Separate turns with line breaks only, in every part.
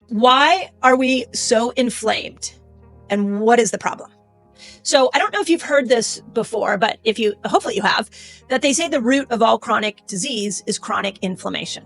Why are we so inflamed? And what is the problem? So I don't know if you've heard this before, but hopefully you have, that they say the root of all chronic disease is chronic inflammation.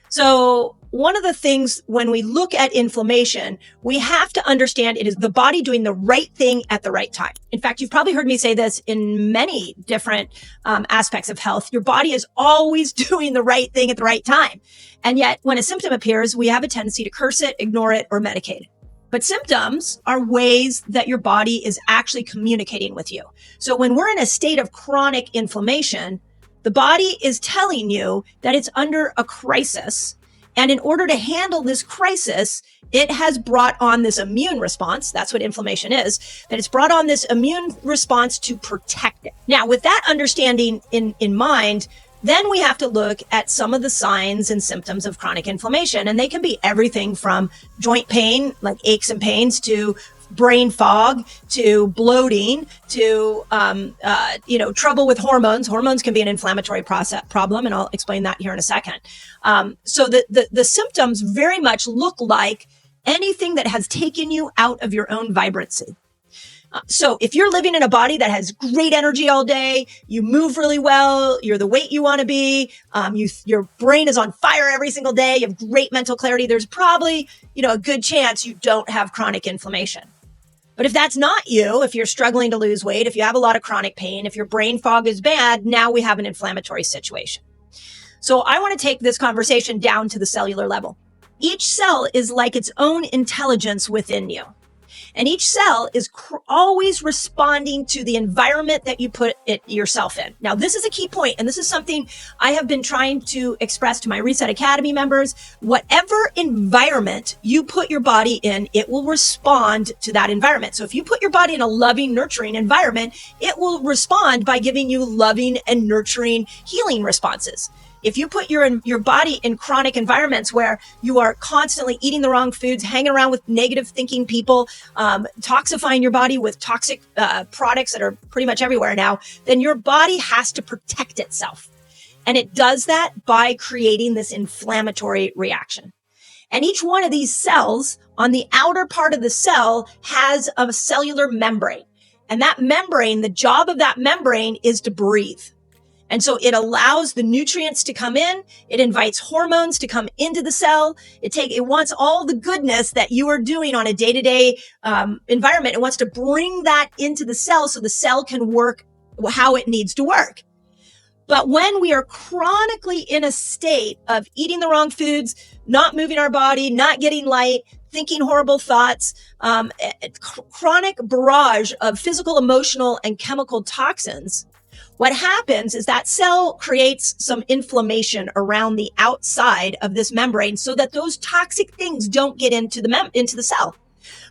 So one of the things when we look at inflammation, we have to understand it is the body doing the right thing at the right time. In fact, you've probably heard me say this in many different aspects of health. Your body is always doing the right thing at the right time. And yet when a symptom appears, we have a tendency to curse it, ignore it, or medicate it. But symptoms are ways that your body is actually communicating with you. So when we're in a state of chronic inflammation, the body is telling you that it's under a crisis. And in order to handle this crisis, it has brought on this immune response. That's what inflammation is, that it's brought on this immune response to protect it. Now, with that understanding in mind, then we have to look at some of the signs and symptoms of chronic inflammation. And they can be everything from joint pain, like aches and pains, to brain fog, to bloating, to trouble with hormones. Hormones can be an inflammatory problem, and I'll explain that here in a second. So the symptoms very much look like anything that has taken you out of your own vibrancy. So if you're living in a body that has great energy all day, you move really well, you're the weight you want to be, your brain is on fire every single day, you have great mental clarity, there's probably, a good chance you don't have chronic inflammation. But if that's not you, if you're struggling to lose weight, if you have a lot of chronic pain, if your brain fog is bad, now we have an inflammatory situation. So I want to take this conversation down to the cellular level. Each cell is like its own intelligence within you. And each cell is always responding to the environment that you put it yourself in. Now, this is a key point, and this is something I have been trying to express to my Reset Academy members. Whatever environment you put your body in, it will respond to that environment. So if you put your body in a loving, nurturing environment, it will respond by giving you loving and nurturing healing responses. If you put your body in chronic environments where you are constantly eating the wrong foods, hanging around with negative thinking people, toxifying your body with toxic products that are pretty much everywhere now, then your body has to protect itself. And it does that by creating this inflammatory reaction. And each one of these cells on the outer part of the cell has a cellular membrane. And that membrane, the job of that membrane is to breathe. And so it allows the nutrients to come in. It invites hormones to come into the cell. It wants all the goodness that you are doing on a day-to-day environment. It wants to bring that into the cell so the cell can work how it needs to work. But when we are chronically in a state of eating the wrong foods, not moving our body, not getting light, thinking horrible thoughts, chronic barrage of physical, emotional, and chemical toxins, what happens is that cell creates some inflammation around the outside of this membrane so that those toxic things don't get into the cell.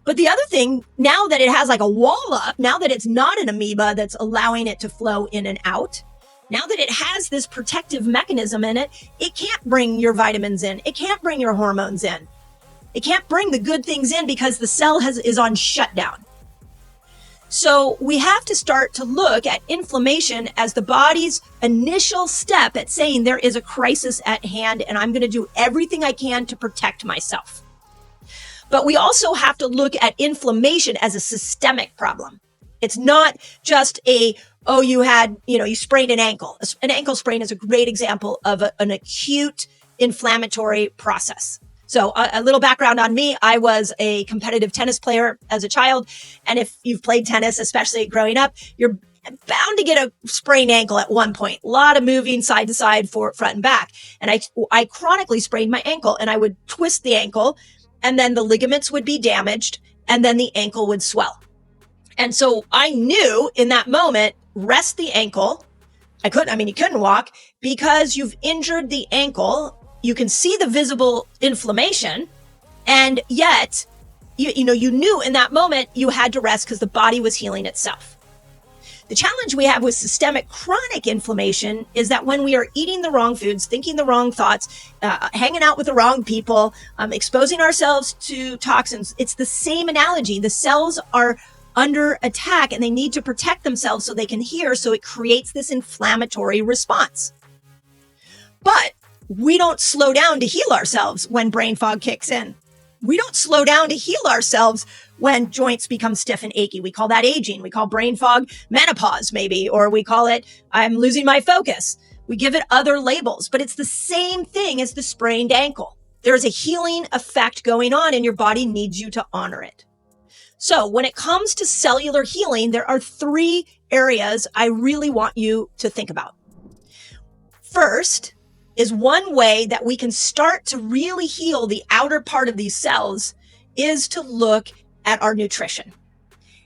But the other thing, now that it has like a wall up, now that it's not an amoeba that's allowing it to flow in and out, now that it has this protective mechanism in it, it can't bring your vitamins in. It can't bring your hormones in. It can't bring the good things in because the cell is on shutdown. So we have to start to look at inflammation as the body's initial step at saying there is a crisis at hand and I'm going to do everything I can to protect myself. But we also have to look at inflammation as a systemic problem. It's not just you sprained an ankle. An ankle sprain is a great example of an acute inflammatory process. So a little background on me, I was a competitive tennis player as a child. And if you've played tennis, especially growing up, you're bound to get a sprained ankle at one point. A lot of moving side to side, front and back. And I chronically sprained my ankle and I would twist the ankle and then the ligaments would be damaged and then the ankle would swell. And so I knew in that moment, rest the ankle. You couldn't walk because you've injured the ankle. You can see the visible inflammation, and yet, you knew in that moment you had to rest because the body was healing itself. The challenge we have with systemic chronic inflammation is that when we are eating the wrong foods, thinking the wrong thoughts, hanging out with the wrong people, exposing ourselves to toxins, it's the same analogy. The cells are under attack and they need to protect themselves so they can hear. So it creates this inflammatory response. But we don't slow down to heal ourselves when brain fog kicks in. We don't slow down to heal ourselves when joints become stiff and achy. We call that aging. We call brain fog menopause, maybe, or we call it, I'm losing my focus. We give it other labels, but it's the same thing as the sprained ankle. There is a healing effect going on and your body needs you to honor it. So when it comes to cellular healing, there are 3 areas I really want you to think about. First is one way that we can start to really heal the outer part of these cells is to look at our nutrition.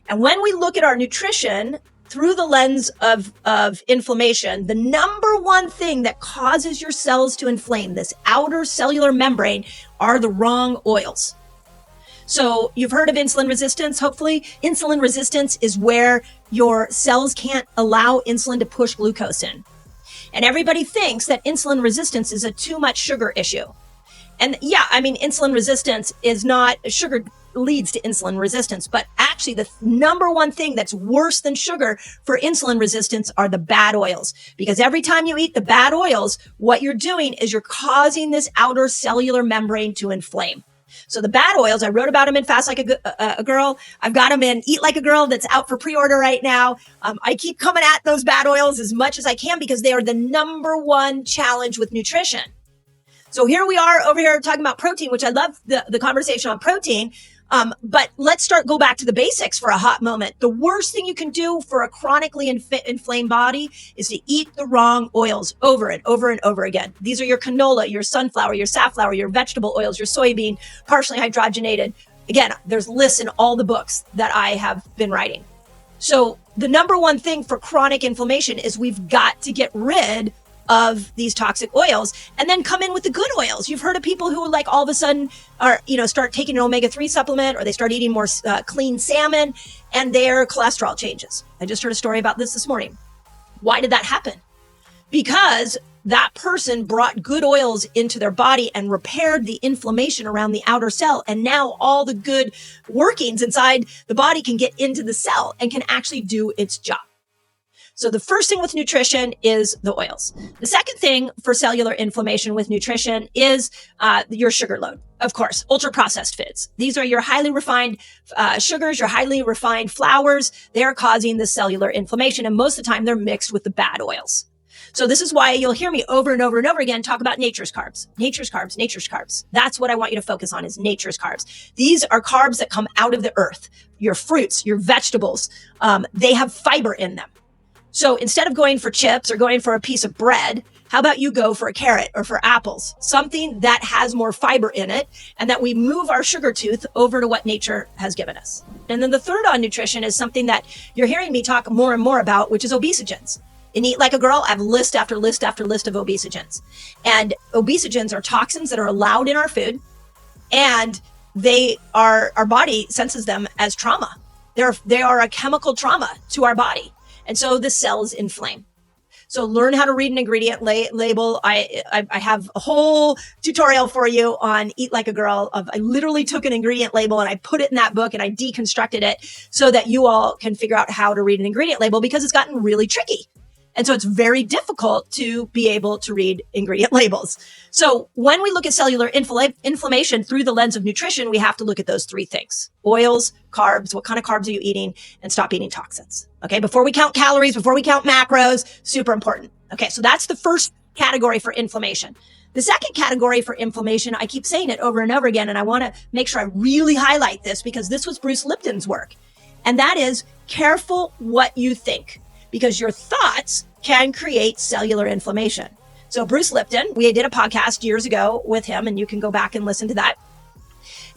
And when we look at our nutrition through the lens of inflammation, the number one thing that causes your cells to inflame, this outer cellular membrane, are the wrong oils. So you've heard of insulin resistance, hopefully. Insulin resistance is where your cells can't allow insulin to push glucose in. And everybody thinks that insulin resistance is a too much sugar issue. And yeah, I mean, insulin resistance is not, sugar leads to insulin resistance, but actually the number one thing that's worse than sugar for insulin resistance are the bad oils. Because every time you eat the bad oils, what you're doing is you're causing this outer cellular membrane to inflame. So the bad oils, I wrote about them in Fast Like a Girl. I've got them in Eat Like a Girl that's out for pre-order right now. I keep coming at those bad oils as much as I can because they are the number one challenge with nutrition. So here we are over here talking about protein, which I love the conversation on protein. But let's go back to the basics for a hot moment. The worst thing you can do for a chronically inflamed body is to eat the wrong oils over and over and over again. These are your canola, your sunflower, your safflower, your vegetable oils, your soybean, partially hydrogenated. Again, there's lists in all the books that I have been writing. So the number one thing for chronic inflammation is we've got to get rid of these toxic oils and then come in with the good oils. You've heard of people who like all of a sudden are, start taking an omega-3 supplement or they start eating more clean salmon and their cholesterol changes. I just heard a story about this morning. Why did that happen? Because that person brought good oils into their body and repaired the inflammation around the outer cell. And now all the good workings inside the body can get into the cell and can actually do its job. So the first thing with nutrition is the oils. The second thing for cellular inflammation with nutrition is your sugar load. Of course, ultra processed foods. These are your highly refined sugars, your highly refined flours. They're causing the cellular inflammation. And most of the time they're mixed with the bad oils. So this is why you'll hear me over and over and over again talk about nature's carbs, nature's carbs, nature's carbs. That's what I want you to focus on is nature's carbs. These are carbs that come out of the earth. Your fruits, your vegetables, they have fiber in them. So instead of going for chips or going for a piece of bread, how about you go for a carrot or for apples, something that has more fiber in it and that we move our sugar tooth over to what nature has given us. And then the third on nutrition is something that you're hearing me talk more and more about, which is obesogens. In Eat Like a Girl, I have list after list after list of obesogens. And obesogens are toxins that are allowed in our food and our body senses them as trauma. They are a chemical trauma to our body. And so the cells inflame. So learn how to read an ingredient label. I have a whole tutorial for you on Eat Like a Girl. I literally took an ingredient label and I put it in that book and I deconstructed it so that you all can figure out how to read an ingredient label because it's gotten really tricky. And so it's very difficult to be able to read ingredient labels. So when we look at cellular inflammation through the lens of nutrition, we have to look at those 3 things: oils, carbs, what kind of carbs are you eating, and stop eating toxins. Okay, before we count calories, before we count macros, super important. Okay, so that's the first category for inflammation. The second category for inflammation, I keep saying it over and over again, and I want to make sure I really highlight this because this was Bruce Lipton's work. And that is careful what you think, because your thoughts can create cellular inflammation. So Bruce Lipton, we did a podcast years ago with him, and you can go back and listen to that.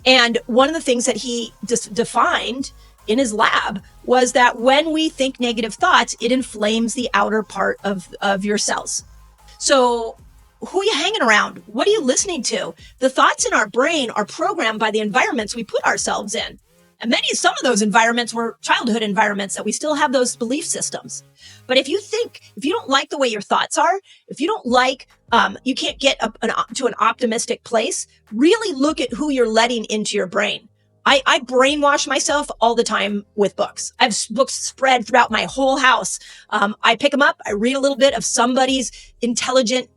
And one of the things that he defined in his lab was that when we think negative thoughts, it inflames the outer part of your cells. So who are you hanging around? What are you listening to? The thoughts in our brain are programmed by the environments we put ourselves in. And some of those environments were childhood environments that we still have those belief systems. But if you don't like the way your thoughts are, if you don't like, you can't get to an optimistic place, really look at who you're letting into your brain. I brainwash myself all the time with books. I have books spread throughout my whole house. I pick them up. I read a little bit of somebody's intelligent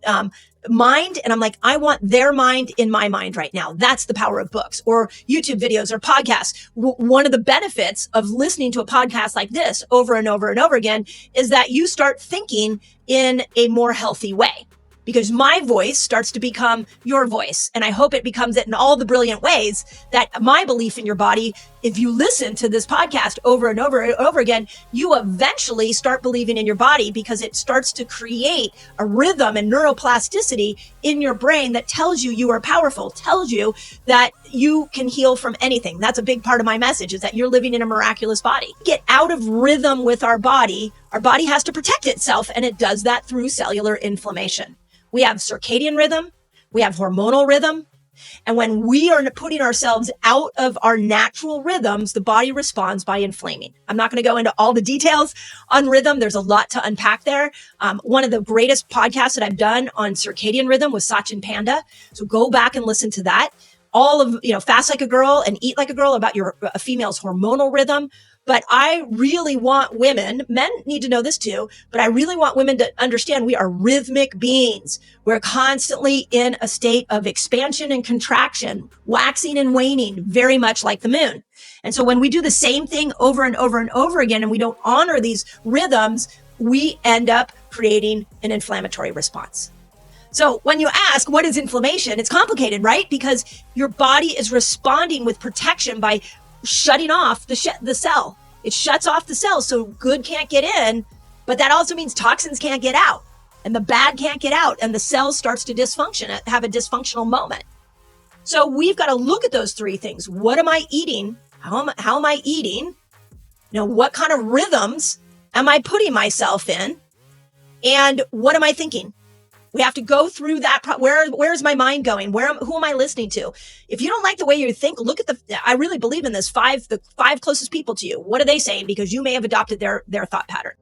mind, and I'm like, I want their mind in my mind right now. That's the power of books or YouTube videos or podcasts. One of the benefits of listening to a podcast like this over and over and over again is that you start thinking in a more healthy way, because my voice starts to become your voice. And I hope it becomes it in all the brilliant ways that my belief in your body, if you listen to this podcast over and over and over again, you eventually start believing in your body, because it starts to create a rhythm and neuroplasticity in your brain that tells you you are powerful, tells you that you can heal from anything. That's a big part of my message, is that you're living in a miraculous body. Get out of rhythm with our body has to protect itself, and it does that through cellular inflammation. We have circadian rhythm, we have hormonal rhythm. And when we are putting ourselves out of our natural rhythms, the body responds by inflaming. I'm not going to go into all the details on rhythm. There's a lot to unpack there. One of the greatest podcasts that I've done on circadian rhythm was Sachin Panda. So go back and listen to that. All of, Fast Like a Girl and Eat Like a Girl, about a female's hormonal rhythm. But I really want women, men need to know this too, but I really want women to understand we are rhythmic beings. We're constantly in a state of expansion and contraction, waxing and waning, very much like the moon. And so when we do the same thing over and over and over again, and we don't honor these rhythms, we end up creating an inflammatory response. So when you ask, what is inflammation? It's complicated, right? Because your body is responding with protection by shutting off the cell. It shuts off the cell so good can't get in, but that also means toxins can't get out, and the bad can't get out, and the cell starts to have a dysfunctional moment. So we've got to look at those three things. What am I eating? How am I eating? What kind of rhythms am I putting myself in? And what am I thinking? We have to go through that. Where's my mind going? Who am I listening to? If you don't like the way you think, look at I really believe in this the five closest people to you. What are they saying? Because you may have adopted their thought pattern.